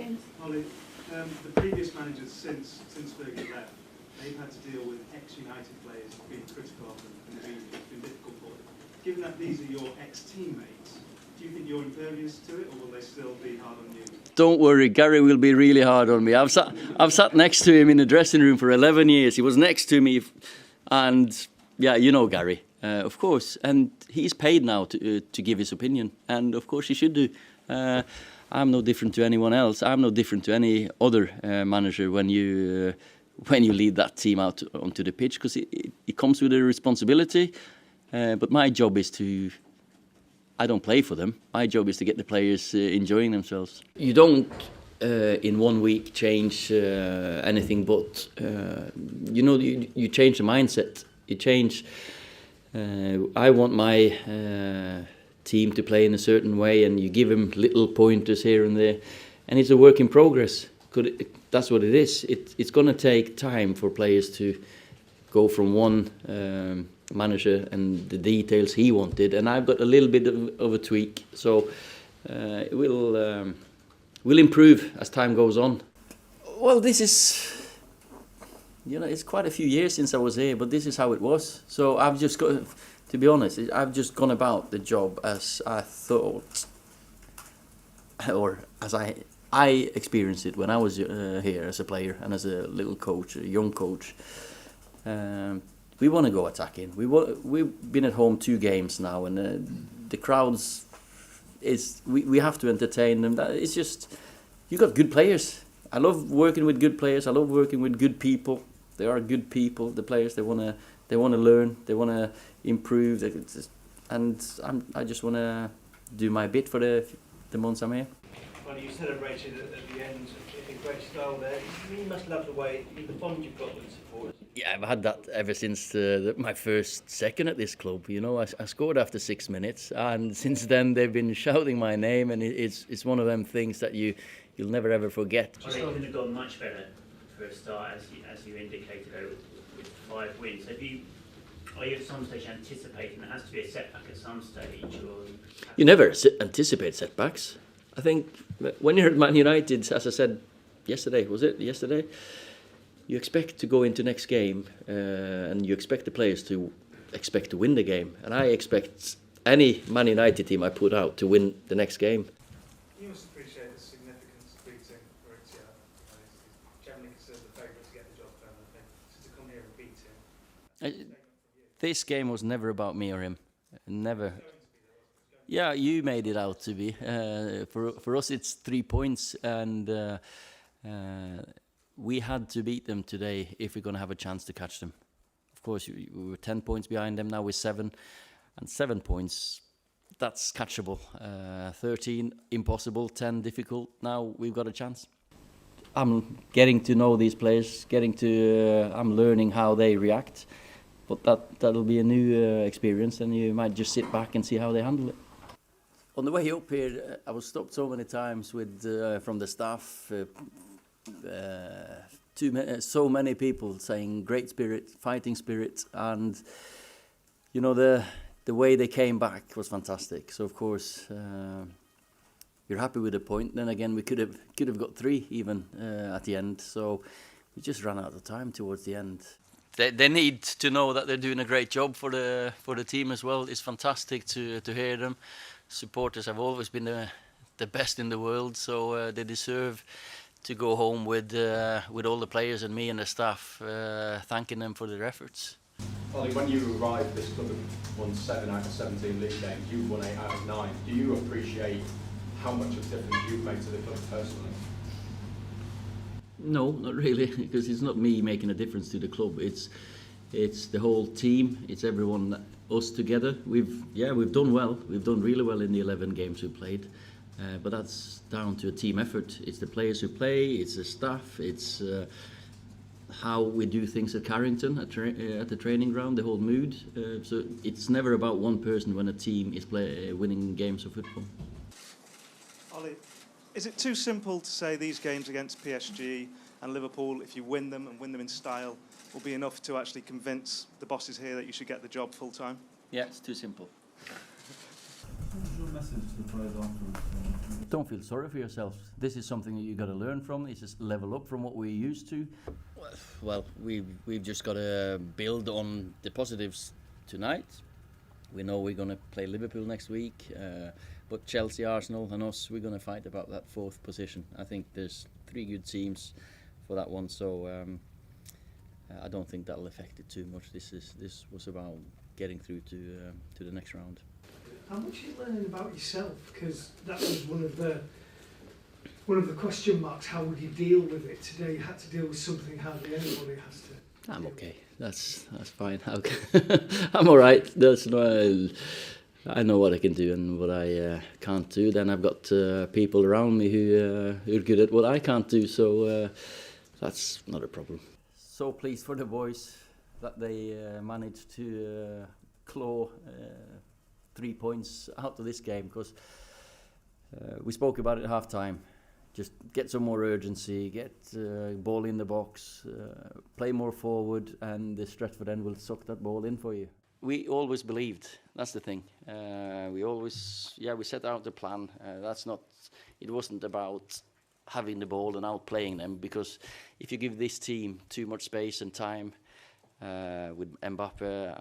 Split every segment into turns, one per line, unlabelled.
James.
Ollie, the previous managers since Fergie left, they've had to deal with ex-United players being critical of them in the media. It's been difficult for them. Given that these are your ex-teammates, do you think you're impervious to it, or will they still be hard on you?
Don't worry, Gary will be really hard on me. I've sat next to him in the dressing room for 11 years. He was next to me, and yeah, you know Gary, of course. And he's paid now to give his opinion, and of course he should do. I'm no different to anyone else. I'm no different to any other manager when you lead that team out onto the pitch, because it comes with a responsibility. But my job is I don't play for them. My job is to get the players enjoying themselves. You don't, in 1 week, change anything, but you change the mindset. You change. I want my team to play in a certain way, and you give them little pointers here and there, and it's a work in progress. That's what it is. It's going to take time for players to go from one manager and the details he wanted, and I've got a little bit of a tweak, so it will improve as time goes on. Well, this is, it's quite a few years since I was here, but this is how it was. So I've just got, to be honest, I've just gone about the job as I thought, or as I experienced it when I was here as a player and as a little coach, a young coach. We want to go attacking. We've been at home 2 games now, and the crowds we have to entertain them. It's just, you got good players. I love working with good players. I love working with good people. They are good people. The players, they want to learn. They want to improve. I just want to do my bit for the months I'm here.
Well, you celebrated at the end in great style there. You must love the way, the bond you've got with the supporters.
Yeah, I've had that ever since my first second at this club. I scored after 6 minutes, and since then they've been shouting my name, and it's one of them things that you'll never ever forget.
Well, it couldn't have gone much better for a start, as you indicated, with 5 wins. Are you at some stage anticipating there has to be a setback at some stage? Or...
You never anticipate setbacks. I think when you're at Man United, as I said yesterday, you expect to go into next game and you expect the players to expect to win the game. And I expect any Man United team I put out to win the next game.
You must appreciate the significance of beating Mauricio. He's generally considered the favourite to get the job done, I think. So to come here and beat him.
This game was never about me or him. Never. Yeah, you made it out to be. For us, it's 3 points, and we had to beat them today if we're going to have a chance to catch them. Of course, we were 10 points behind them. Now we're 7, and 7 points, that's catchable. 13, impossible. 10, difficult. Now we've got a chance. I'm getting to know these players. I'm learning how they react. But that'll be a new experience, and you might just sit back and see how they handle it. On the way up here, I was stopped so many times from the staff. So many people saying great spirit, fighting spirit, and the way they came back was fantastic. So of course you're happy with a point. Then again, we could have got 3 even at the end. So we just ran out of time towards the end. They need to know that they're doing a great job for the team as well. It's fantastic to hear them. Supporters have always been the best in the world, so they deserve to go home with all the players and me and the staff, thanking them for their efforts.
Ollie, when you arrived at this club and won 7 out of 17 league games, you won 8 out of 9. Do you appreciate how much of a difference you've made to the club personally?
No, not really, because it's not me making a difference to the club. It's the whole team. It's everyone, us together. We've done well. We've done really well in the 11 games we played, but that's down to a team effort. It's the players who play. It's the staff. It's how we do things at Carrington at the training ground. The whole mood. So it's never about one person when a team is winning games of football.
Ollie, is it too simple to say these games against PSG and Liverpool, if you win them and win them in style, will be enough to actually convince the bosses here that you should get the job full time?
Yeah, it's too simple.
What was your message to the players afterwards?
Don't feel sorry for yourself. This is something that you got to learn from. This is level up from what we're used to. Well, we've just got to build on the positives tonight. We know we're going to play Liverpool next week, but Chelsea, Arsenal and us, we're going to fight about that 4th position. I think there's 3 good teams for that one, so I don't think that'll affect it too much. This was about getting through to the next round.
How much are you learning about yourself? Because that was one of the question marks. How would you deal with it today? You had to deal with something hardly anybody has to.
I'm okay. That's fine. I'm all right. That's no. I know what I can do and what I can't do. Then I've got people around me who are good at what I can't do. So that's not a problem. So pleased for the boys that they managed to claw 3 points out of this game, because we spoke about it at half time. Just get some more urgency, get ball in the box, play more forward, and the Stretford end will suck that ball in for you. We always believed. That's the thing. We set out the plan. It wasn't about having the ball and outplaying them, because if you give this team too much space and time with Mbappe,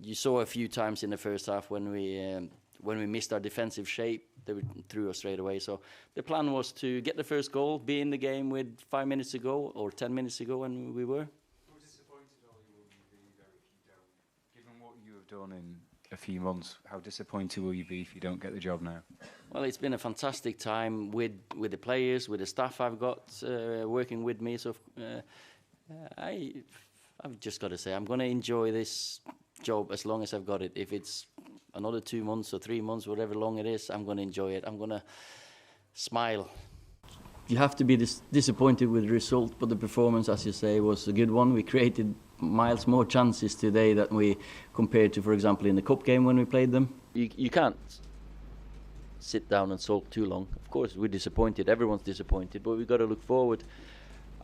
you saw a few times in the first half when we missed our defensive shape, they threw us straight away. So the plan was to get the first goal, be in the game with 5 minutes to go or 10 minutes to go, and we were.
How disappointed are you will you be though if you don't? Given what you have done in a few months, how disappointed will you be if you don't get the job now?
Well, it's been a fantastic time with the players, with the staff I've got working with me. So I've just got to say I'm going to enjoy this job as long as I've got it. If it's another 2 months or 3 months, whatever long it is, I'm going to enjoy it. I'm going to smile. You have to be disappointed with the result, but the performance, as you say, was a good one. We created miles more chances today than we compared to, for example, in the cup game when we played them. You can't sit down and sulk too long. Of course, we're disappointed. Everyone's disappointed, but we've got to look forward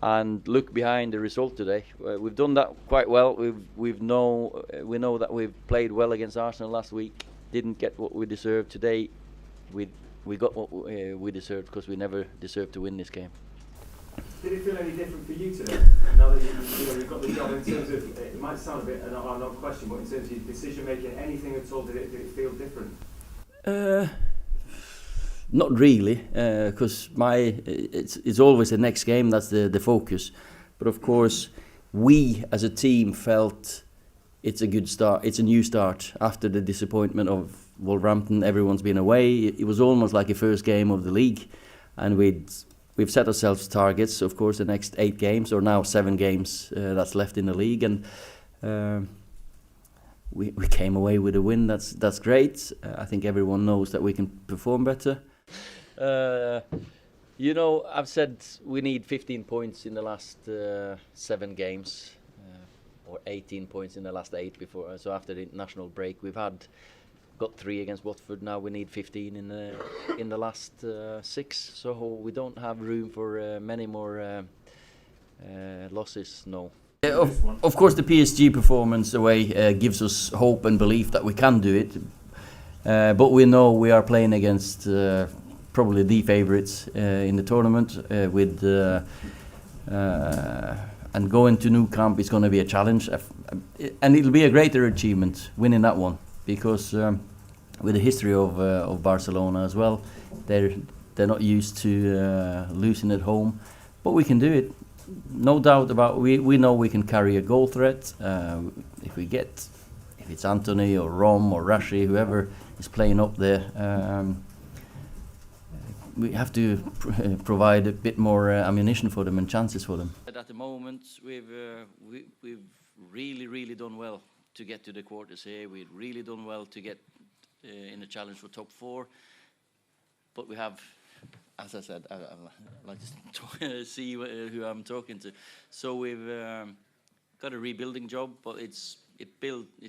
and look behind the result today. We've done that quite well. We know that we've played well against Arsenal last week. Didn't get what we deserved today. We got what we deserved, because we never deserved to win this game.
Did it feel any different for you today? Now that you've got the job, in terms of, it might sound a bit an odd question, but in terms of your decision making, anything at all, did it feel different?
Not really, because it's always the next game that's the focus. But of course, we as a team felt it's a good start. It's a new start after the disappointment of Wolverhampton. Everyone's been away. It was almost like a first game of the league, and we've set ourselves targets. Of course, the next 8 games, or now 7 games that's left in the league, and we came away with a win. That's great. I think everyone knows that we can perform better. I've said we need 15 points in the last 7 games, or 18 points in the last 8 before. So after the international break, we've got 3 against Watford. Now we need 15 in the last 6. So we don't have room for many more losses. No. Of course, the PSG performance away gives us hope and belief that we can do it. But we know we are playing against probably the favourites in the tournament, and going to Nou Camp is going to be a challenge, and it'll be a greater achievement winning that one, because with the history of Barcelona as well, they're not used to losing at home, but we can do it. No doubt about it. We know we can carry a goal threat. If it's Anthony or Rom or Rashi, whoever is playing up there, we have to provide a bit more ammunition for them and chances for them. At the moment, we've really done well to get to the quarters here. We've really done well to get in the challenge for top 4. But we have, as I said, I like to see who I'm talking to. So we've got a rebuilding job, but it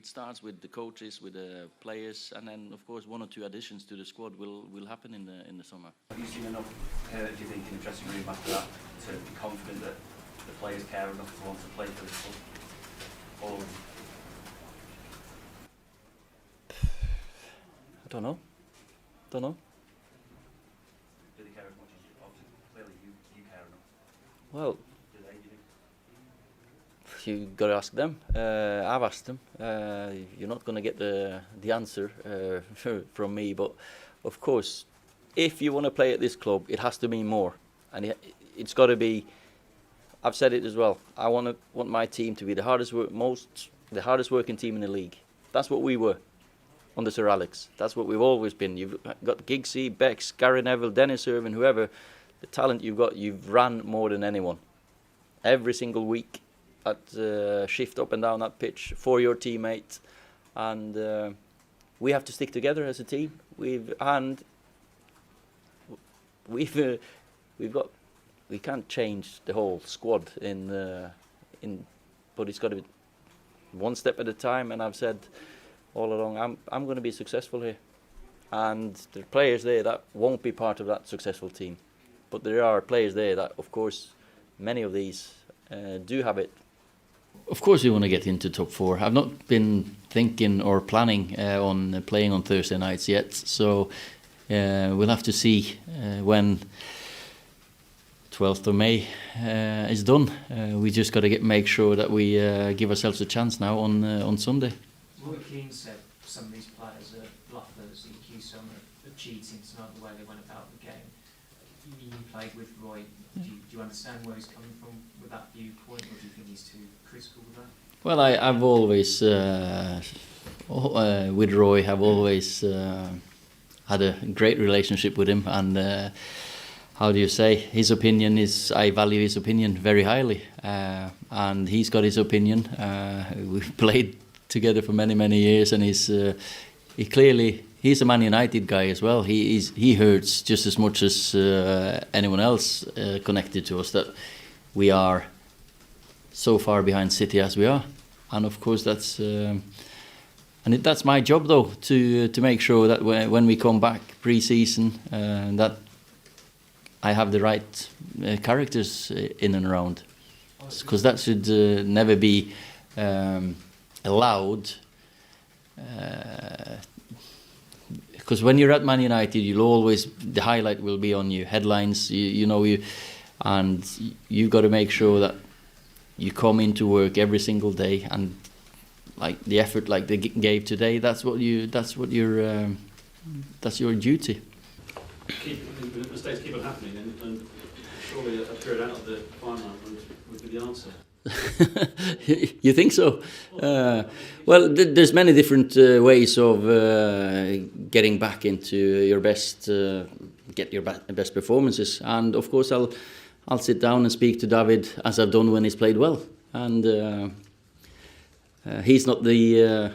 starts with the coaches, with the players, and then of course 1 or 2 additions to the squad will happen in the summer.
Have you seen enough, do you think, in the dressing room after that to be confident that the players care enough to want to play for this club? Or
I don't know. Well, you got to ask them. I've asked them. You're not going to get the answer from me, but of course, if you want to play at this club, it has to be more, and it's got to be. I've said it as well. I want my team to be the hardest working team in the league. That's what we were under Sir Alex. That's what we've always been. You've got Giggsy, Bex, Gary Neville, Dennis Irvin, whoever. The talent you've got, you've ran more than anyone. Every single week, at shift up and down that pitch for your teammate, and we have to stick together as a team. We can't change the whole squad but it's got to be one step at a time. And I've said all along, I'm going to be successful here, and there are players there that won't be part of that successful team, but there are players there that, of course, many of these do have it. Of course we want to get into top 4. I've not been thinking or planning on playing on Thursday nights yet, so we'll have to see when 12th of May is done. We just got to make sure that we give ourselves a chance now on Sunday.
Roy Keane said some of these players are bluffers. He accused some of cheating tonight, the way they went about the game. You played with Roy. Do you understand where he's coming from with that viewpoint, or do you think he's too critical with that?
Well, I've always, with Roy, I've always had a great relationship with him, and how do you say, his opinion is, I value his opinion very highly, and he's got his opinion. We've played together for many years, and he's a Man United guy as well. He hurts just as much as anyone else connected to us that we are so far behind City as we are, and of course that's my job though, to make sure that when we come back pre-season that I have the right characters in and around, because that should never be allowed. Because when you're at Man United, the highlight will be on you, headlines. And you've got to make sure that you come into work every single day, and like the effort like they gave today. That's your duty.
Mistakes keep on happening, and surely a period out of the final would be the answer.
You think so? Well, there's many different ways of getting back into your best, get your best performances, and of course I'll sit down and speak to David as I've done when he's played well, and he's not the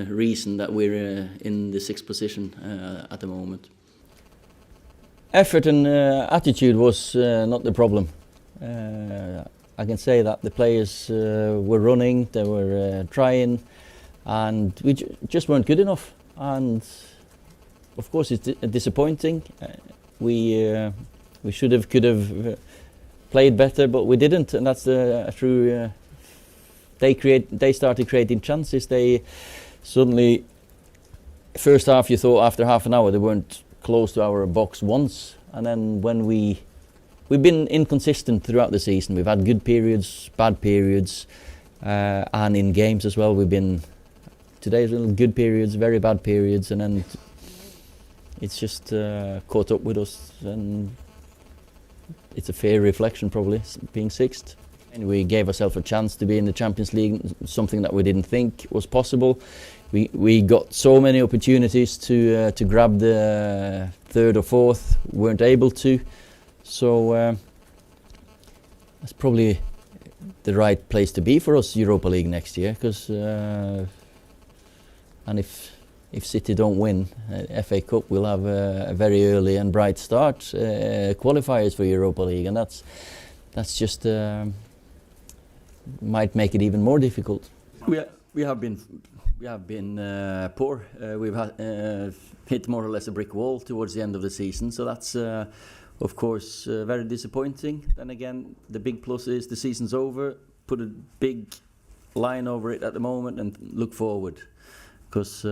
reason that we're in the 6th position at the moment. Effort and attitude was not the problem. I can say that the players were running, they were trying, and we just weren't good enough. And of course it's disappointing. We could have played better, but we didn't, and that's true. They started creating chances. They suddenly, first half you thought after half an hour they weren't close to our box once, and then when we've been inconsistent throughout the season. We've had good periods, bad periods, and in games as well. Today's good periods, very bad periods, and then it's just caught up with us, and it's a fair reflection probably, being 6th. And we gave ourselves a chance to be in the Champions League, something that we didn't think was possible. We got so many opportunities to grab the 3rd or 4th, weren't able to. So that's probably the right place to be for us, Europa League next year. Because and if City don't win FA Cup, we'll have a very early and bright start, qualifiers for Europa League, and that's just might make it even more difficult. We have been poor. We've hit more or less a brick wall towards the end of the season, so that's of course very disappointing. Then again, the big plus is the season's over. Put a big line over it at the moment and look forward, because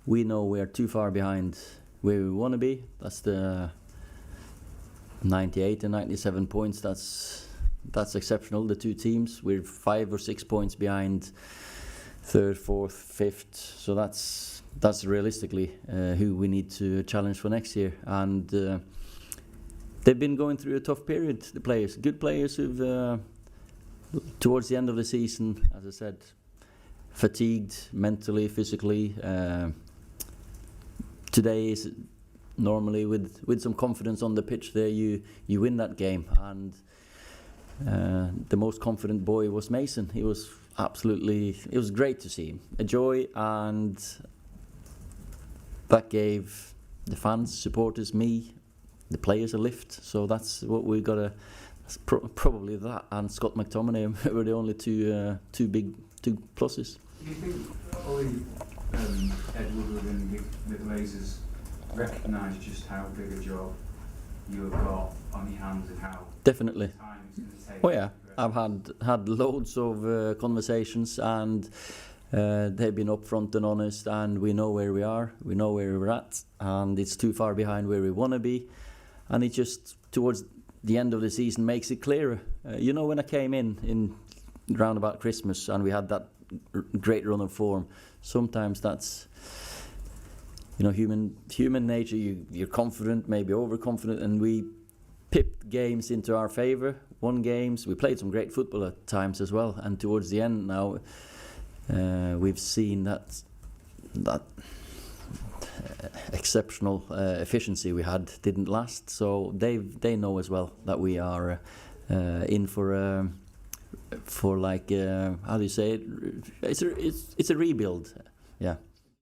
we know we are too far behind where we want to be. 98 and 97 points. That's exceptional. The two teams, we're 5 or 6 points behind third, fourth, fifth. So that's realistically who we need to challenge for next year. And they've been going through a tough period. The players, good players who've towards the end of the season, as I said, fatigued mentally, physically. Today is normally with some confidence on the pitch there, you win that game. And the most confident boy was Mason. He was absolutely, it was great to see him. A joy, and that gave the fans, supporters, me, the players a lift. So that's what we got to, probably that and Scott McTominay were the only two pluses.
Do you think Ole, Ed Woodward and the Glazers recognise just how big a job you have got on your hands and how
Definitely.
time it's going to take?
Oh yeah, I've had loads of conversations, and they've been upfront and honest, and we know where we are, we know where we're at, and it's too far behind where we want to be, and it just towards the end of the season makes it clearer. When I came in round about Christmas and we had that great run of form, sometimes that's human nature. You're confident, maybe overconfident, and we pipped games into our favour, won games. We played some great football at times as well, and towards the end now we've seen that exceptional efficiency we had didn't last. So they know as well that we are in for like how do you say it? It's a rebuild. Yeah.